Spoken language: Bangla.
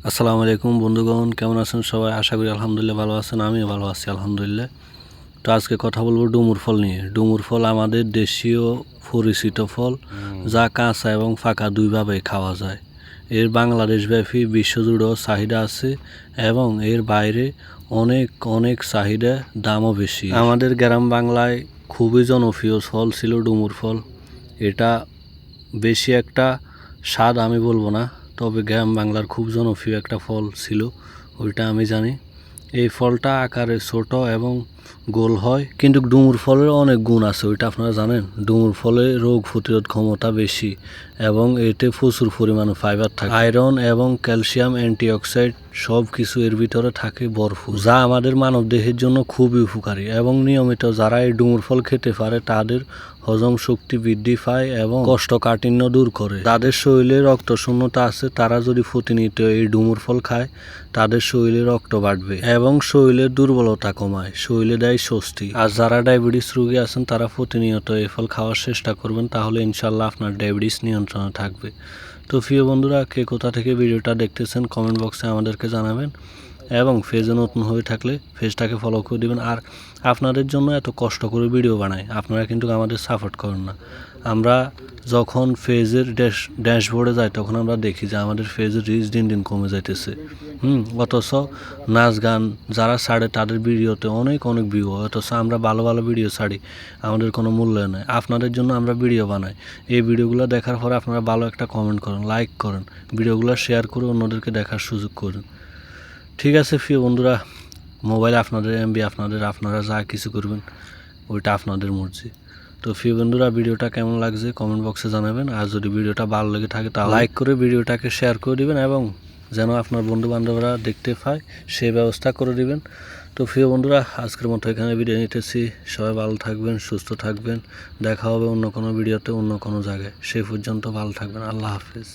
আসসালামু আলাইকুম বন্ধুগণ, কেমন আছেন সবাই? আশা করি আলহামদুলিল্লাহ ভালো আছেন। আমিও ভালো আছি আলহামদুলিল্লাহ। তো আজকে কথা বলবো ডুমুর ফল নিয়ে। ডুমুর ফল আমাদের দেশীয় পরিচিত ফল, যা কাঁচা এবং ফাঁকা দুইভাবেই খাওয়া যায়। এর বাংলাদেশব্যাপী বিশ্বজুড়েও চাহিদা আছে এবং এর বাইরে অনেক অনেক চাহিদা, দামও বেশি। আমাদের গ্রাম বাংলায় খুবই জনপ্রিয় ফল ছিল ডুমুর ফল। এটা বেশি একটা স্বাদ আমি বলবো না, তবে গ্রাম বাংলার খুব জনপ্রিয় একটা ফল ছিল, ওইটা আমি জানি। এই ফলটা আকারে ছোট এবং গোল হয়, কিন্তু ডুমুর ফলের অনেক গুণ আছে, ওইটা আপনারা জানেন? ডুমুর ফলে রোগ প্রতিরোধ ক্ষমতা বেশি এবং এতে প্রচুর পরিমাণে ফাইবার থাকে, আয়রন এবং ক্যালসিয়াম, অ্যান্টিঅক্সিডেন্ট সব কিছু এর ভিতরে থাকে ভরপুর, যা আমাদের মানব দেহের জন্য খুবই উপকারী। এবং নিয়মিত যারা এই ডুমুর ফল খেতে পারে তাদের হজম শক্তি বৃদ্ধি পায় এবং কোষ্ঠকাঠিন্য দূর করে। যাদের শরীরে রক্ত শূন্যতা আছে তারা যদি প্রতিনিয়ত এই ডুমুর ফল খায়, তাদের শরীরে রক্ত বাড়বে এবং শরীরের দুর্বলতা কমায়, শরীরে দেয় স্বস্তি। আর যারা ডায়াবেটিস রোগী আছেন তারা প্রতিনিয়ত এই ফল খাওয়ার চেষ্টা করবেন, তাহলে ইনশাল্লাহ আপনার ডায়াবেটিস নিয়ন্ত্রণে থাকবে। তো প্রিয় বন্ধুরা, কে কোথা থেকে ভিডিওটা দেখতেছেন কমেন্ট বক্সে আমাদেরকে জানাবেন এবং পেজে নতুন হয়ে থাকলে পেজটাকে ফলো করে দেবেন। আর আপনাদের জন্য এত কষ্ট করে ভিডিও বানাই, আপনারা কিন্তু আমাদের সাপোর্ট করেন না। আমরা যখন পেজের ড্যাশবোর্ডে যাই তখন আমরা দেখি যে আমাদের পেজের রিচ দিন দিন কমে যাইতেছে। অথচ নাচ গান যারা ছাড়ে তাদের ভিডিওতে অনেক অনেক ভিউ, অথচ আমরা ভালো ভালো ভিডিও ছাড়ি, আমাদের কোনো মূল্য নেই। আপনাদের জন্য আমরা ভিডিও বানাই। এই ভিডিওগুলো দেখার পরে আপনারা ভালো একটা কমেন্ট করেন, লাইক করেন, ভিডিওগুলো শেয়ার করে অন্যদেরকে দেখার সুযোগ করেন। ঠিক আছে প্রিয় বন্ধুরা, মোবাইল আপনাদের, এমবি আপনাদের, আপনারা যা কিছু করবেন ওইটা আপনাদের মর্জি। তো প্রিয় বন্ধুরা, ভিডিওটা কেমন লাগছে কমেন্ট বক্সে জানাবেন। আর যদি ভিডিওটা ভালো লেগে থাকে তাহলে লাইক করে ভিডিওটাকে শেয়ার করে দিবেন এবং যেন আপনার বন্ধু বান্ধবরা দেখতে পায় সেই ব্যবস্থা করে দিবেন। তো প্রিয় বন্ধুরা, আজকের মতো এখানে ভিডিও নিতেছি। সবাই ভালো থাকবেন, সুস্থ থাকবেন। দেখা হবে অন্য কোনো ভিডিওতে, অন্য কোনো জায়গায়। সেই পর্যন্ত ভালো থাকবেন। আল্লাহ হাফেজ।